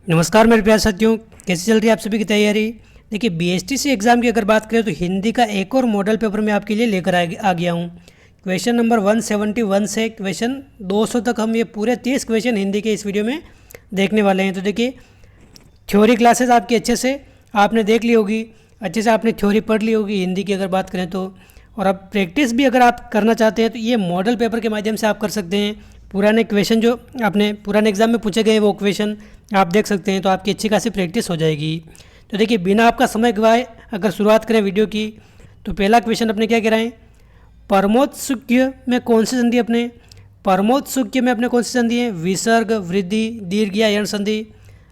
नमस्कार मेरे प्यारे साथियों, कैसी चल रही है आप सभी की तैयारी। देखिए बीएसटीसी एग्ज़ाम की अगर बात करें तो हिंदी का एक और मॉडल पेपर मैं आपके लिए लेकर आ गया हूँ। क्वेश्चन नंबर 171 से क्वेश्चन 200 तक हम ये पूरे 30 क्वेश्चन हिंदी के इस वीडियो में देखने वाले हैं। तो देखिए थ्योरी क्लासेस आपकी अच्छे से आपने देख ली होगी, अच्छे से आपने थ्योरी पढ़ ली होगी हिंदी की अगर बात करें तो। और अब प्रैक्टिस भी अगर आप करना चाहते हैं तो ये मॉडल पेपर के माध्यम से आप कर सकते हैं। पुराने क्वेश्चन जो आपने पुराने एग्जाम में पूछे गए वो क्वेश्चन आप देख सकते हैं, तो आपकी अच्छी खासी प्रैक्टिस हो जाएगी। तो देखिए बिना आपका समय गवाए अगर शुरुआत करें वीडियो की, तो पहला क्वेश्चन अपने क्या कह रहे हैं, परमोत्सुक्य में कौन सी संधि अपने, परमोत्सुक्य में अपने कौन सी संधि है, विसर्ग, वृद्धि, दीर्घ या यण संधि।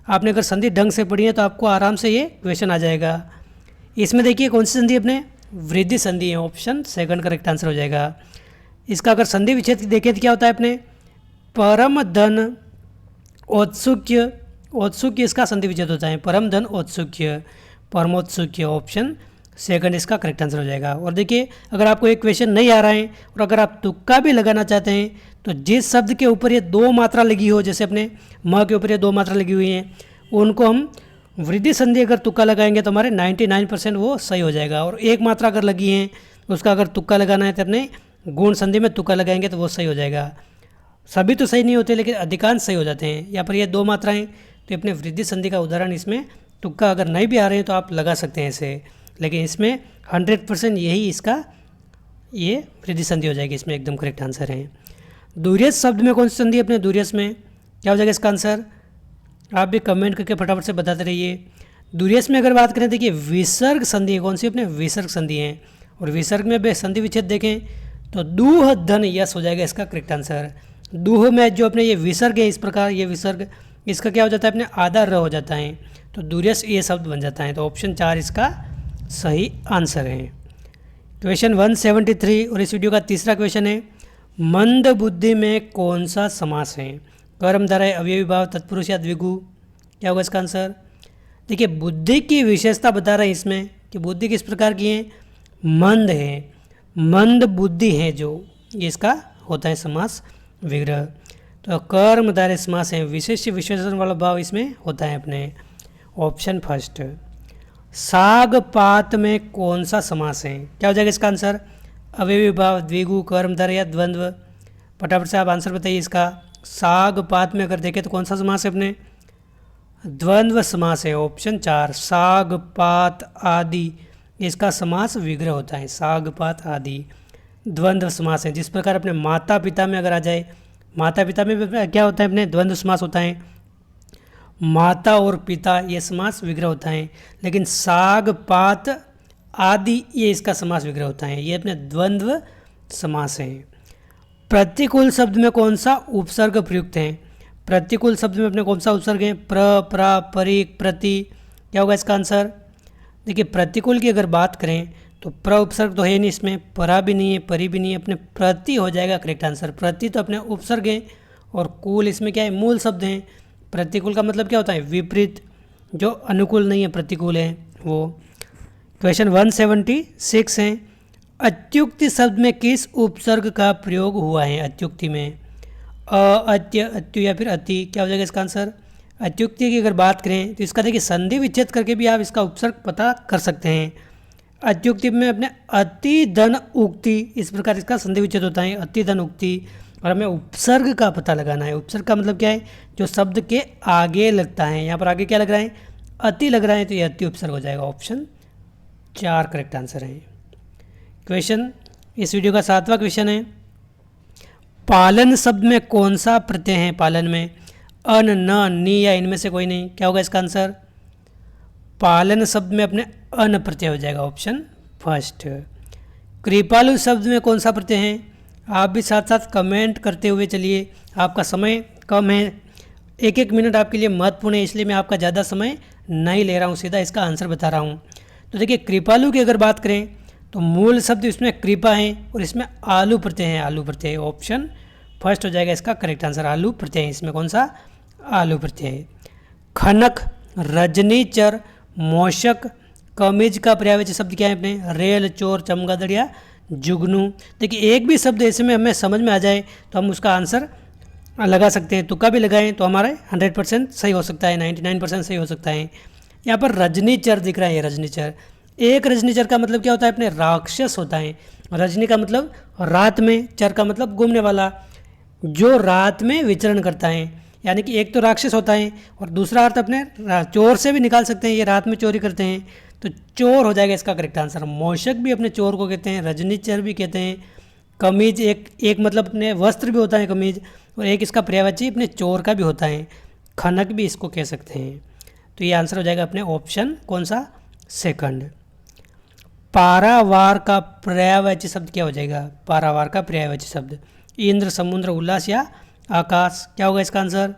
आपने अगर संधि ढंग से पढ़ी है तो आपको आराम से ये क्वेश्चन आ जाएगा। इसमें देखिए कौन सी संधि अपने, वृद्धि संधि है, ऑप्शन सेकंड करेक्ट आंसर हो जाएगा। इसका अगर संधि विच्छेद देखें तो क्या होता है अपने, परम धन औत्सुक्य, औत्सुक्य इसका संधि विच्छेद होता है, परम धन औत्सुक्य, परमोत्सुक्य, ऑप्शन सेकंड इसका करेक्ट आंसर हो जाएगा। और देखिए अगर आपको एक क्वेश्चन नहीं आ रहा है और अगर आप तुक्का भी लगाना चाहते हैं तो जिस शब्द के ऊपर ये दो मात्रा लगी हो, जैसे अपने म के ऊपर ये दो मात्रा लगी हुई हैं, उनको हम वृद्धि संधि अगर तुक्का लगाएंगे तो हमारे 99% वो सही हो जाएगा। और एक मात्रा अगर लगी है उसका अगर तुक्का लगाना है तो अपने गुण संधि में तुक्का लगाएंगे तो वो सही हो जाएगा। सभी तो सही नहीं होते लेकिन अधिकांश सही हो जाते हैं। यहाँ पर ये दो मात्राएं, तो अपने वृद्धि संधि का उदाहरण इसमें तुक्का अगर नहीं भी आ रहे हैं तो आप लगा सकते हैं इसे, लेकिन इसमें 100% यही इसका ये वृद्धि संधि हो जाएगी, इसमें एकदम करेक्ट आंसर है। दूरियस शब्द में कौन सी संधि अपने, दूरियस में क्या हो जाएगा इसका आंसर, आप भी कमेंट करके फटाफट से बताते रहिए। दूरियस में अगर बात करें देखिए विसर्ग संधि है, कौन सी अपने विसर्ग संधि है, और विसर्ग में संधि विच्छेद देखें तो दूह धन यस हो जाएगा इसका करेक्ट आंसर। दूह में जो अपने ये विसर्ग है, इस प्रकार ये विसर्ग इसका क्या हो जाता है अपने आधा र हो जाता है, तो दूरियस ये शब्द बन जाता है, तो ऑप्शन 4 इसका सही आंसर है। क्वेश्चन 173 और इस वीडियो का तीसरा क्वेश्चन है, मंद बुद्धि में कौन सा समास है, कर्मधारय, अवयवी भाव, तत्पुरुष या द्विगु। क्या होगा इसका आंसर। देखिए बुद्धि की विशेषता बता रहे हैं इसमें कि बुद्धि किस प्रकार की है, मंद है, मंद बुद्धि है जो, ये इसका होता है समास विग्रह। तो कर्मधारय समास है, विशेष विशेषण वाला भाव इसमें होता है अपने, ऑप्शन फर्स्ट। साग पात में कौन सा समास है, क्या हो जाएगा इसका आंसर, अवयवी भाव, द्विगु, कर्मधारय या द्वंद्व। फटाफट से आप आंसर बताइए इसका। साग पात में अगर देखें तो कौन सा समास है अपने, द्वंद्व समास है, ऑप्शन 4। साग पात आदि इसका समास विग्रह होता है, साग पात आदि द्वंद्व समास है। जिस प्रकार अपने माता पिता में अगर आ जाए, माता पिता में क्या होता है अपने द्वंद्व समास होता है, माता और पिता ये समास विग्रह होता है, लेकिन साग पात आदि ये इसका समास विग्रह होता है, ये अपने द्वंद्व समास है। प्रतिकूल शब्द में कौन सा उपसर्ग प्रयुक्त है, प्रतिकूल शब्द में अपने कौन सा उपसर्ग है, प्र, प्रा, परिक, प्रति। क्या होगा इसका आंसर। देखिए प्रतिकूल की अगर बात करें तो प्र उपसर्ग तो है नहीं इसमें, परा भी नहीं है, परी भी नहीं है, अपने प्रति हो जाएगा करेक्ट आंसर। प्रति तो अपने उपसर्ग है और कूल इसमें क्या है, मूल शब्द हैं। प्रतिकूल का मतलब क्या होता है, विपरीत, जो अनुकूल नहीं है, प्रतिकूल है वो। क्वेश्चन 176 है, अत्युक्ति शब्द में किस उपसर्ग का प्रयोग हुआ है, अत्युक्ति में अत्य, अत्यु या फिर अति। क्या हो जाएगा इसका आंसर। अत्युक्ति की अगर बात करें तो इसका देखिए संधि विच्छेद करके भी आप इसका उपसर्ग पता कर सकते हैं। अत्युक्ति में अपने अति धन उक्ति, इस प्रकार इसका संधि विच्छेद होता है, अति धन उक्ति। और हमें उपसर्ग का पता लगाना है, उपसर्ग का मतलब क्या है, जो शब्द के आगे लगता है। यहाँ पर आगे क्या लग रहा है, अति लग रहा है, तो ये अति उपसर्ग हो जाएगा, ऑप्शन 4 करेक्ट आंसर है। क्वेश्चन इस वीडियो का 7वां क्वेश्चन है, पालन शब्द में कौन सा प्रत्यय है, पालन में अन, न, नी या इनमें से कोई नहीं। क्या होगा इसका आंसर। पालन शब्द में अपने अन प्रत्यय हो जाएगा, ऑप्शन फर्स्ट। कृपालु शब्द में कौन सा प्रत्यय है, आप भी साथ साथ कमेंट करते हुए चलिए, आपका समय कम है, एक एक मिनट आपके लिए महत्वपूर्ण है, इसलिए मैं आपका ज़्यादा समय नहीं ले रहा हूँ, सीधा इसका आंसर बता रहा हूँ। तो देखिए कृपालु की अगर बात करें तो मूल शब्द इसमें कृपा है और इसमें आलू प्रत्यय है, आलू प्रत्यय, ऑप्शन फर्स्ट हो जाएगा इसका करेक्ट आंसर, आलू प्रत्यय है इसमें, कौन सा, आलू प्रत्यय है। खनक, रजनीचर, मौशक, कमीज का पर्यायवाची शब्द क्या है अपने, रेल, चोर, चमगादड़ या जुगनू। देखिए एक भी शब्द ऐसे में हमें समझ में आ जाए तो हम उसका आंसर लगा सकते हैं, तुक्का भी लगाएं तो हमारा 100% सही हो सकता है, 99% सही हो सकता है। यहाँ पर रजनीचर दिख रहा है, ये रजनीचर। एक रजनीचर का मतलब क्या होता है अपने, राक्षस होता है। रजनी का मतलब रात में, चर का मतलब घूमने वाला, जो रात में विचरण करता है। यानी कि एक तो राक्षस होता है और दूसरा अर्थ अपने चोर से भी निकाल सकते हैं, ये रात में चोरी करते हैं, तो चोर हो जाएगा इसका करेक्ट आंसर। मौशक भी अपने चोर को कहते हैं, रजनीचर भी कहते हैं। कमीज एक मतलब अपने वस्त्र भी होता है कमीज, और एक इसका पर्यायवाची अपने चोर का भी होता है, खनक भी इसको कह सकते हैं। तो ये आंसर हो जाएगा अपने ऑप्शन कौन सा, सेकंड। पारावार का पर्यायवाची शब्द क्या हो जाएगा, पारावार का पर्यायवाची शब्द, इंद्र, समुद्र, उल्लास या आकाश, क्या होगा इसका आंसर।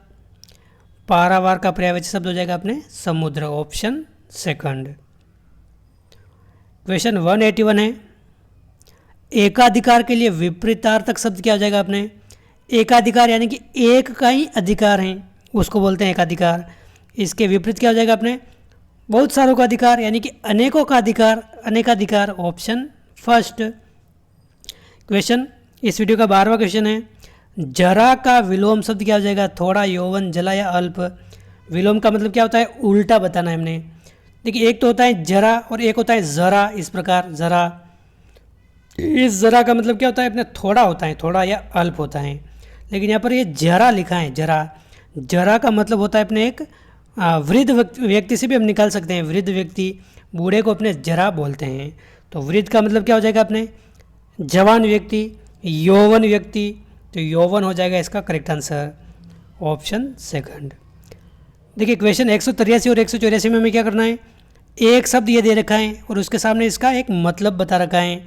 पारावार का पर्यायवाची शब्द हो जाएगा अपने समुद्र, ऑप्शन सेकंड। क्वेश्चन 181 है, एकाधिकार के लिए विपरीतार्थक शब्द क्या हो जाएगा अपने। एकाधिकार यानी कि एक का ही अधिकार है, उसको बोलते हैं एकाधिकार। इसके विपरीत क्या हो जाएगा अपने, बहुत सारों का अधिकार यानी कि अनेकों का अधिकार, अनेकाधिकार, ऑप्शन फर्स्ट। क्वेश्चन, इस वीडियो का 12वां क्वेश्चन है, जरा का विलोम शब्द क्या हो जाएगा, थोड़ा, यौवन, जला या अल्प। विलोम का मतलब क्या होता है, उल्टा बताना है हमने। देखिए एक तो होता है जरा और एक होता है ज़रा, इस प्रकार ज़रा। इस ज़रा का मतलब क्या होता है अपने, थोड़ा होता है, थोड़ा या अल्प होता है। लेकिन यहाँ पर ये जरा लिखा है, जरा। जरा का मतलब होता है अपने एक वृद्ध व्यक्ति से भी हम निकाल सकते हैं, वृद्ध व्यक्ति, बूढ़े को अपने जरा बोलते हैं। तो वृद्ध का मतलब क्या हो जाएगा अपने, जवान व्यक्ति, यौवन व्यक्ति, तो यौवन हो जाएगा इसका करेक्ट आंसर, ऑप्शन सेकंड। देखिए क्वेश्चन 183 और 184 में हमें क्या करना है, एक शब्द ये दे रखा है और उसके सामने इसका एक मतलब बता रखा है।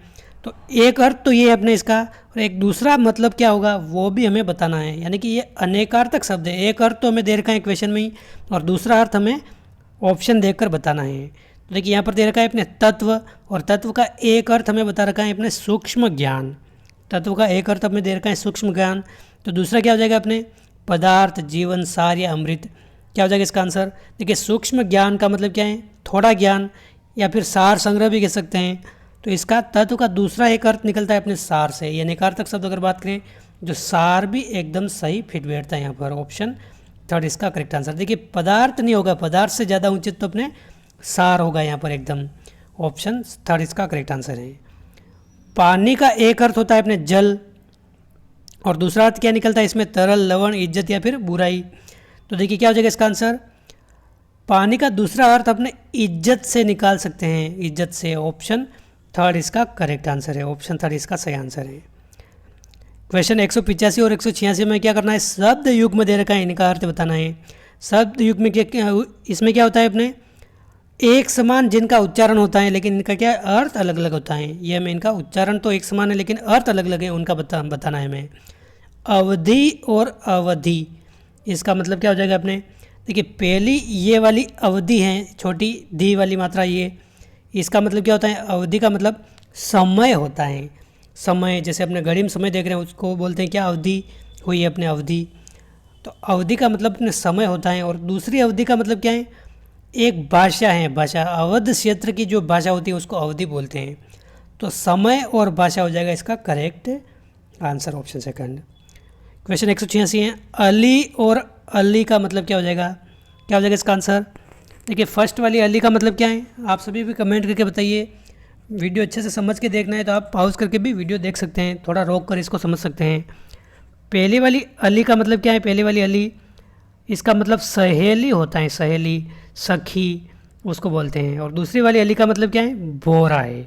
तो एक अर्थ तो ये है अपने इसका, और एक दूसरा मतलब क्या होगा वो भी हमें बताना है। यानी कि ये अनेकार्थक शब्द है, एक अर्थ तो हमें दे रखा है क्वेश्चन में ही, और दूसरा अर्थ हमें ऑप्शन देखकर बताना है। तो देखिए यहाँ पर दे रखा है अपने तत्व, और तत्व का एक अर्थ हमें बता रखा है अपने सूक्ष्म ज्ञान। तत्व का एक अर्थ हमें दे रखा है सूक्ष्म ज्ञान। तो दूसरा क्या हो जाएगा अपने, पदार्थ, जीवन, सार या अमृत, क्या हो जाएगा इसका आंसर। देखिए सूक्ष्म ज्ञान का मतलब क्या है, थोड़ा ज्ञान, या फिर सार संग्रह भी कह सकते हैं। तो इसका तत्व का दूसरा एक अर्थ निकलता है अपने सार से। ये अनेकार्थक शब्द अगर बात करें, जो सार भी एकदम सही फिट बैठता है यहाँ पर, ऑप्शन थर्ड इसका करेक्ट आंसर। देखिए पदार्थ नहीं होगा, पदार्थ से ज़्यादा उचित तो अपने सार होगा यहाँ पर एकदम, ऑप्शन थर्ड इसका करेक्ट आंसर है। पानी का एक अर्थ होता है अपने जल, और दूसरा अर्थ क्या निकलता है इसमें, तरल, लवण, इज्जत या फिर बुराई। तो देखिए क्या हो जाएगा इसका आंसर, पानी का दूसरा अर्थ अपने इज्जत से निकाल सकते हैं, इज्जत से, ऑप्शन थर्ड इसका करेक्ट आंसर है, ऑप्शन थर्ड इसका सही आंसर है। क्वेश्चन 185 और 186 में क्या करना है, शब्द युग में दे रखा है, इनका अर्थ बताना है। शब्द युग में क्या, इसमें क्या होता है अपने, एक समान जिनका उच्चारण होता है लेकिन इनका क्या अर्थ अलग अलग होता है। ये हमें, इनका उच्चारण तो एक समान है लेकिन अर्थ अलग अलग है, उनका बताना है हमें। अवधि और अवधि, इसका मतलब क्या हो जाएगा अपने, देखिए पहली ये वाली अवधि है, छोटी धी वाली मात्रा ये, इसका मतलब क्या होता है, अवधि का मतलब समय होता है। समय, जैसे अपने घड़ी में समय देख रहे हैं उसको बोलते हैं क्या, अवधि हुई है अपने अवधि। तो अवधि का मतलब अपने समय होता है। और दूसरी अवधि का मतलब क्या है, एक भाषा है, भाषा, अवध क्षेत्र की जो भाषा होती है उसको अवधि बोलते हैं। तो समय और भाषा हो जाएगा इसका correct answer, option second. Question 186 है, अली और अली का मतलब क्या हो जाएगा, क्या हो जाएगा इसका आंसर। देखिए फर्स्ट वाली अली का मतलब क्या है, आप सभी भी कमेंट करके बताइए। वीडियो अच्छे से समझ के देखना है तो आप पॉज करके भी वीडियो देख सकते हैं, थोड़ा रोक कर इसको समझ सकते हैं। पहली वाली अली का मतलब क्या है, पहली वाली अली, इसका मतलब सहेली होता है, सहेली, सखी उसको बोलते हैं। और दूसरी वाली अली का मतलब क्या है, बोरा है।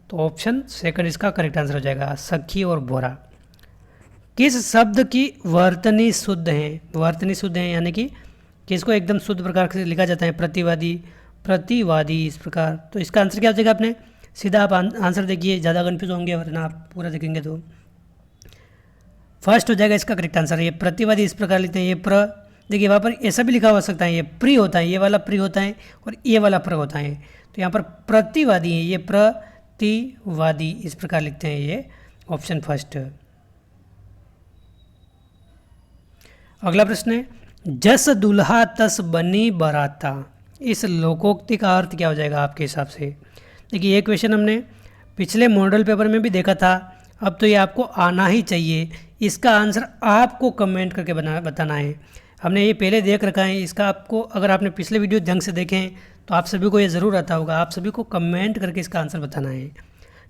तो ऑप्शन सेकंड इसका करेक्ट आंसर हो जाएगा, सखी और बोरा। किस शब्द की वर्तनी शुद्ध है, वर्तनी शुद्ध है यानी कि किसको एकदम शुद्ध प्रकार से लिखा जाता है, प्रतिवादी, प्रतिवादी, इस प्रकार। तो इसका आंसर क्या हो जाएगा अपने, सीधा आप आंसर देखिए, ज़्यादा कन्फ्यूज होंगे वरना आप पूरा देखेंगे तो। फर्स्ट हो जाएगा इसका करेक्ट आंसर, ये प्रतिवादी इस प्रकार लिखते हैं, ये प्र, देखिए वहाँ पर ऐसा भी लिखा हो सकता है, ये प्री होता है, ये वाला प्री होता है और ये वाला प्र होता है। तो यहाँ पर प्रतिवादी है, ये प्रतिवादी, इस प्रकार लिखते हैं, ये ऑप्शन फर्स्ट। अगला प्रश्न है, जस दुल्हा तस बनी बराता, इस लोकोक्ति का अर्थ क्या हो जाएगा आपके हिसाब से। देखिए ये क्वेश्चन हमने पिछले मॉडल पेपर में भी देखा था, अब तो ये आपको आना ही चाहिए। इसका आंसर आपको कमेंट करके बताना है। हमने ये पहले देख रखा है, इसका आपको अगर आपने पिछले वीडियो ढंग से देखे हैं तो आप सभी को ये ज़रूर आता होगा। आप सभी को कमेंट करके इसका आंसर बताना है।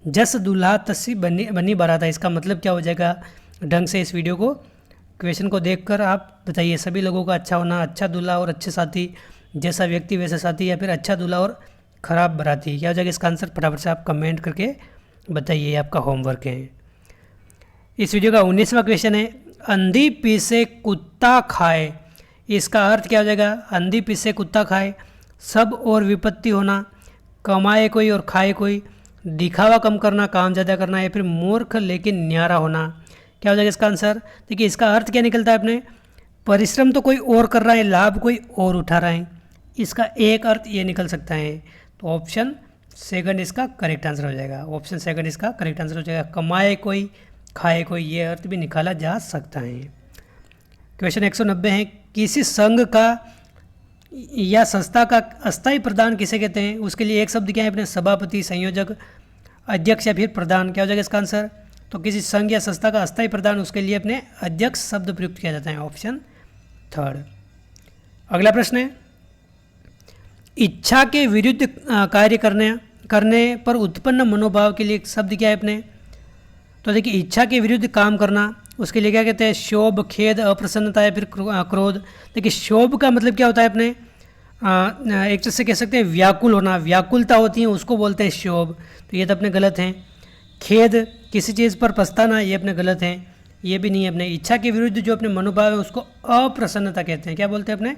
जस दूल्हा तस्सी बनी बारात, इसका मतलब क्या हो जाएगा ढंग से इस वीडियो को क्वेश्चन को देखकर आप बताइए। सभी लोगों का अच्छा होना, अच्छा दूल्हा और अच्छे साथी, जैसा व्यक्ति वैसा साथी, या फिर अच्छा दूल्हा और ख़राब बाराती, क्या हो जाएगा इसका आंसर? फटाफट से आप कमेंट करके बताइए, आपका होमवर्क है। इस वीडियो का 19वां क्वेश्चन है, अंधी पीसे कुत्ता खाए, इसका अर्थ क्या हो जाएगा? अंधी पीसे कुत्ता खाए, सब और विपत्ति होना, कमाए कोई और खाए कोई, दिखावा कम करना काम ज़्यादा करना, या फिर मूर्ख लेकिन न्यारा होना, क्या हो जाएगा इसका आंसर? देखिए इसका अर्थ क्या निकलता है अपने, परिश्रम तो कोई और कर रहा है, लाभ कोई और उठा रहा है, इसका एक अर्थ ये निकल सकता है। तो ऑप्शन सेकंड इसका करेक्ट आंसर हो जाएगा। ऑप्शन सेकंड इसका करेक्ट आंसर हो जाएगा। कमाए कोई खाए कोई, ये अर्थ भी निकाला जा सकता है। क्वेश्चन 190 है, किसी संघ का या संस्था का अस्थायी प्रधान किसे कहते हैं? उसके लिए एक शब्द क्या है अपने? सभापति, संयोजक, अध्यक्ष या फिर प्रधान, क्या हो जाएगा इसका आंसर? तो किसी संघ या संस्था का अस्थायी प्रधान, उसके लिए अपने अध्यक्ष शब्द प्रयुक्त किया जाता है। Option third. अगला प्रश्न है, इच्छा के विरुद्ध कार्य करने पर उत्पन्न मनोभाव के लिए एक शब्द क्या है अपने? तो देखिए इच्छा के विरुद्ध काम करना, उसके लिए क्या कहते हैं? शोभ, खेद, अप्रसन्नता या फिर क्रोध। देखिए शोभ का मतलब क्या होता है अपने? एक तरह से कह सकते हैं व्याकुल होना, व्याकुलता होती है उसको बोलते हैं शोभ, तो ये तो अपने गलत हैं। खेद, किसी चीज़ पर पछताना, ये अपने गलत हैं, ये भी नहीं है अपने। इच्छा के विरुद्ध जो अपने मनोभाव है उसको अप्रसन्नता कहते हैं, क्या बोलते हैं अपने?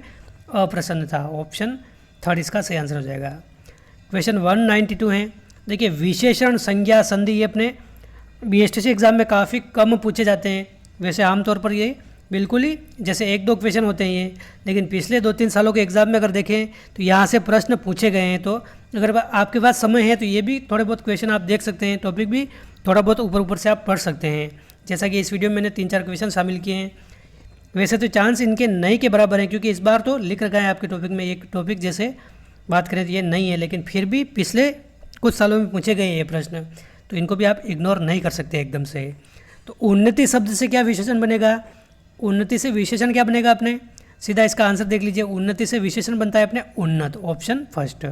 अप्रसन्नता। ऑप्शन थर्ड इसका सही आंसर हो जाएगा। क्वेश्चन 192 है, देखिए विशेषण, संज्ञा, संधि, ये अपने बीएसटीसी एग्ज़ाम में काफ़ी कम पूछे जाते हैं। वैसे आमतौर पर ये बिल्कुल ही जैसे 1-2 क्वेश्चन होते हैं ये, लेकिन पिछले 2-3 सालों के एग्ज़ाम में अगर देखें तो यहाँ से प्रश्न पूछे गए हैं। तो अगर आपके पास समय है तो ये भी थोड़े बहुत क्वेश्चन आप देख सकते हैं, टॉपिक भी थोड़ा बहुत ऊपर से आप पढ़ सकते हैं। जैसा कि इस वीडियो में मैंने 3-4 क्वेश्चन शामिल किए हैं। वैसे तो चांस इनके नहीं के बराबर हैं, क्योंकि इस बार तो लिख रखा है आपके टॉपिक में, एक टॉपिक जैसे बात करें तो ये नहीं है, लेकिन फिर भी पिछले कुछ सालों में पूछे गए ये प्रश्न, तो इनको भी आप इग्नोर नहीं कर सकते एकदम से। तो उन्नति शब्द से क्या विशेषण बनेगा? उन्नति से विशेषण क्या बनेगा अपने? सीधा इसका आंसर देख लीजिए, उन्नति से विशेषण बनता है अपने उन्नत। Option first.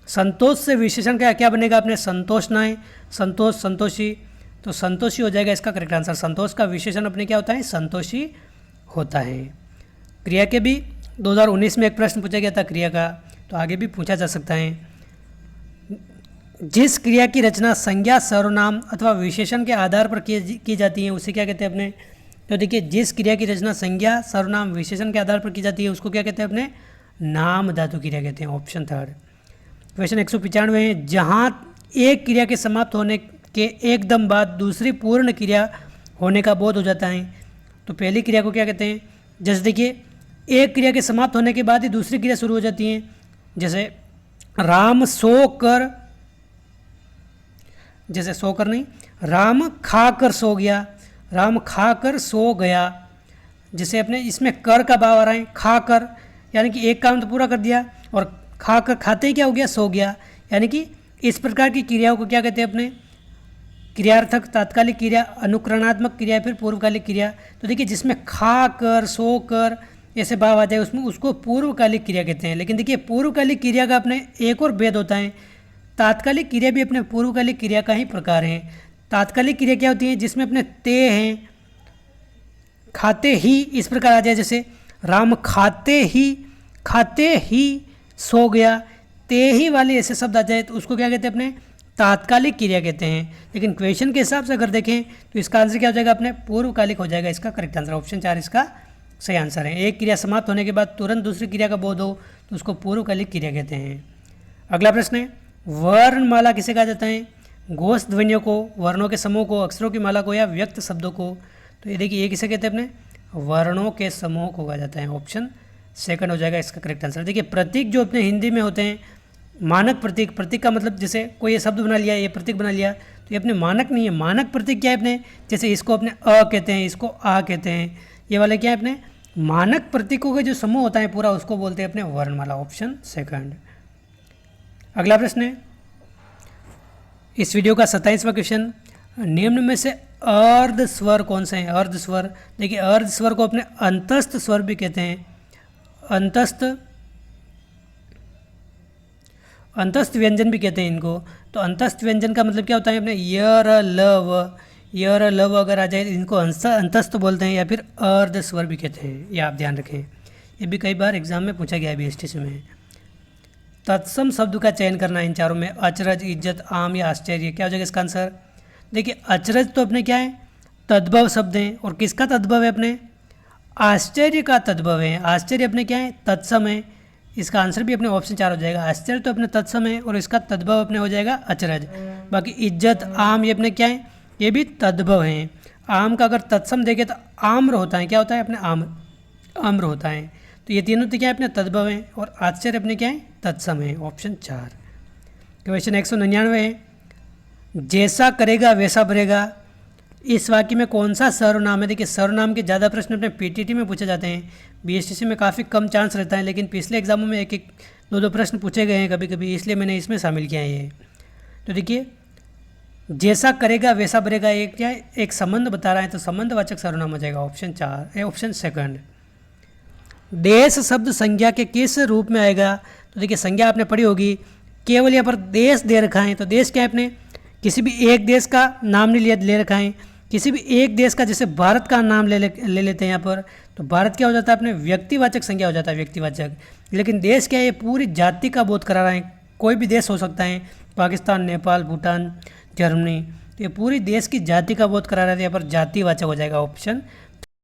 संतोष से विशेषण क्या बनेगा अपने? संतोषनाएं, संतोष, संतोषी, तो संतोषी हो जाएगा इसका करेक्ट आंसर। संतोष का विशेषण अपने क्या होता है? संतोषी होता है। क्रिया के भी 2019 में एक प्रश्न पूछा गया था क्रिया का, तो आगे भी पूछा जा सकता है। जिस क्रिया की रचना संज्ञा, सर्वनाम अथवा विशेषण के आधार पर की जाती है उसे क्या कहते हैं अपने? तो देखिए जिस क्रिया की रचना संज्ञा, सर्वनाम, विशेषण के आधार पर की जाती है उसको क्या कहते हैं अपने? नाम धातु क्रिया कहते हैं। Option third. क्वेश्चन 195 है, जहाँ एक क्रिया के समाप्त होने के एकदम बाद दूसरी पूर्ण क्रिया होने का बोध हो जाता है, तो पहली क्रिया को क्या कहते हैं? जैसे देखिए एक क्रिया के समाप्त होने के बाद ही दूसरी क्रिया शुरू हो जाती है। जैसे राम सो कर, जैसे सो कर नहीं, राम खाकर सो गया, राम खाकर सो गया। जैसे अपने इसमें कर का भाव आ रहा है, खाकर, यानी कि एक काम तो पूरा कर दिया, और खाकर खाते ही क्या हो गया? सो गया। यानी कि इस प्रकार की क्रियाओं को क्या कहते हैं अपने? क्रियार्थक, तात्कालिक क्रिया, अनुकरणात्मक क्रिया, फिर पूर्वकालिक क्रिया। तो देखिए जिसमें खा कर, सो कर ऐसे भाव आ जाए उसमें उसको पूर्वकालिक क्रिया कहते हैं। लेकिन देखिए पूर्वकालिक क्रिया का अपने एक और भेद होता है, तात्कालिक क्रिया भी अपने पूर्वकालिक क्रिया का ही प्रकार है। तात्कालिक क्रिया क्या होती है? जिसमें अपने ते हैं, खाते ही इस प्रकार आ जाए, जैसे राम खाते ही सो गया, ते ही वाले ऐसे शब्द आ जाए तो उसको क्या कहते हैं अपने? तात्कालिक क्रिया कहते हैं। लेकिन क्वेश्चन के हिसाब से अगर देखें तो इसका आंसर क्या हो जाएगा अपने? पूर्वकालिक हो जाएगा इसका करेक्ट आंसर। ऑप्शन 4 इसका सही आंसर है। एक क्रिया समाप्त होने के बाद तुरंत दूसरी क्रिया का बोध हो तो उसको पूर्वकालिक क्रिया कहते हैं। अगला प्रश्न है, वर्णमाला किसे कहा जाता है? घोष ध्वनियों को, वर्णों के समूह को, अक्षरों की माला को, या व्यक्त शब्दों को। तो ये देखिए ये किसे कहते हैं अपने? वर्णों के समूह को कहा जाता है। ऑप्शन सेकंड हो जाएगा इसका करेक्ट आंसर। देखिए प्रतीक जो अपने हिंदी में होते हैं, मानक प्रतीक, प्रतीक का मतलब जैसे कोई ये शब्द बना लिया, ये प्रतीक बना लिया, तो ये अपने मानक नहीं है। मानक प्रतीक क्या है अपने? जैसे इसको अपने अ कहते हैं, इसको आ कहते हैं, ये वाले क्या है अपने? मानक प्रतीकों का जो समूह होता है पूरा उसको बोलते हैं अपने वर्णमाला। Option second. अगला प्रश्न है इस वीडियो का 27वां क्वेश्चन, निम्न में से अर्ध स्वर कौन से हैं? अर्ध स्वर, देखिए अर्ध स्वर को अपने अंतस्थ स्वर भी कहते हैं। अंतस्थ व्यंजन भी कहते हैं इनको। तो अंतस्थ व्यंजन का मतलब क्या होता है? अपने य र ल व, य र ल व अगर आ जाए तो इनको अंतस्थ बोलते हैं, या फिर अर्ध स्वर भी कहते हैं। ये आप ध्यान रखें, ये भी कई बार एग्जाम में पूछा गया है बीएसटीसी में। तत्सम शब्द का चयन करना है इन चारों में, अचरज, इज्जत, आम या आश्चर्य। क्या हो जाएगा इसका आंसर? देखिए अचरज तो अपने क्या है? तद्भव शब्द हैं। और किसका तद्भव है? अपने आश्चर्य का तद्भव है। आश्चर्य अपने क्या है? तत्सम है। इसका आंसर भी अपने ऑप्शन 4 हो जाएगा। आश्चर्य तो अपने तत्सम है और इसका तद्भव अपने हो जाएगा अचरज। बाकी इज्जत, आम ये अपने क्या है? ये भी तद्भव हैं। आम का अगर तत्सम देखें तो आम्र होता है। क्या होता है? अपने आम्र होता है। तो ये तीनों तो क्या है? अपने तद्भव हैं। और आश्चर्य अपने क्या है? तत्सम है। ऑप्शन 4। क्वेश्चन 199 है, जैसा करेगा वैसा भरेगा, इस वाक्य में कौन सा सर्वनाम है? देखिए सर्वनाम के ज़्यादा प्रश्न अपने पीटीटी में पूछे जाते हैं, बीएसटीसी में काफ़ी कम चांस रहता है, लेकिन पिछले एग्जामों में एक एक दो प्रश्न पूछे गए हैं कभी कभी, इसलिए मैंने इसमें शामिल किया है ये। तो देखिए जैसा करेगा वैसा भरेगा, एक क्या है? एक संबंध बता रहा है, तो संबंधवाचक सर्वनाम हो जाएगा। Option 4, option 2। देश शब्द संज्ञा के किस रूप में आएगा? तो देखिए संज्ञा आपने पढ़ी होगी, केवल यहाँ पर देश दे रखा है, तो देश क्या है? अपने किसी भी एक देश का नाम नहीं ले रखा है। किसी भी एक देश का, जैसे भारत का नाम ले लेते हैं यहाँ पर, तो भारत क्या हो जाता है? अपने व्यक्तिवाचक संज्ञा हो जाता है, व्यक्तिवाचक। लेकिन देश क्या है? ये पूरी जाति का बोध करा रहा है, कोई भी देश हो सकता है, पाकिस्तान, नेपाल, भूटान, जर्मनी, तो ये पूरी देश की जाति का बोध करा रहा है, यहाँ पर जातिवाचक हो जाएगा। ऑप्शन